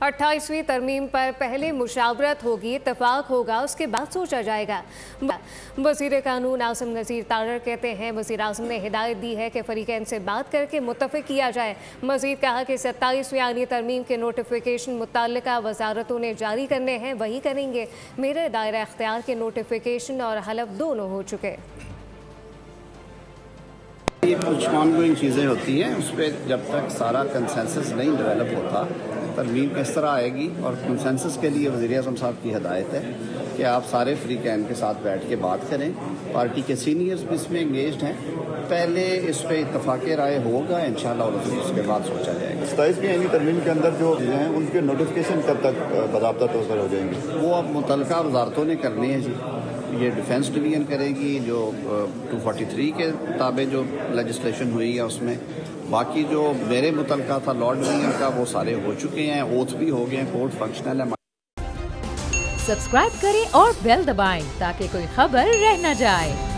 28वीं तरमीम पर पहले मुशावरत होगी, इत्तफाक होगा, उसके बाद सोचा जाएगा। वज़ीर कानून आसिम नज़ीर तारर कहते हैं वज़ीर आज़म ने हिदायत दी है कि फ़रीक़ैन से बात करके मुत्तफ़िक़ किया जाए। मज़ीद कहा कि 27वीं आईनी तरमीम के नोटिफिकेशन मुत्तल्लिका वज़ारतों ने जारी करने हैं, वही करेंगे। मेरे दायरा इख्तियार के नोटिफिकेशन और हलफ दोनों हो चुके। ये कुछ ऑनगोइंग चीज़ें होती हैं, उस पर जब तक सारा कंसेंसस नहीं डेवलप होता तरमीम किस तरह आएगी। और कंसेंसस के लिए वज़ीर आज़म साहब की हिदायत है कि आप सारे फ़रीक़ैन के साथ बैठ के बात करें। पार्टी के सीनियर्स भी इसमें इंगेज्ड हैं। पहले इस पर इत्तफ़ाक़ राय होगा इंशाअल्लाह, उसके बाद सोचा जाएगा। 27वीं आईनी तरमीम के अंदर जो चीज़ें हैं उनके नोटिफिकेशन कब तक बाज़ाब्ता तौर पर हो जाएंगे? वो अब मुतल्लिका वज़ारतों ने करनी है जी। ये डिफेंस डिवीज़न करेगी, जो 243 के ताबे जो लेजिस्लेशन हुई है उसमें। बाकी जो मेरे मुतल्लिका था लॉ डिवीज़न का, वो सारे हो चुके हैं, ओथ भी हो गए हैं, कोर्ट फंक्शनल है। सब्सक्राइब करें और बेल दबाएं ताकि कोई खबर रह न जाए।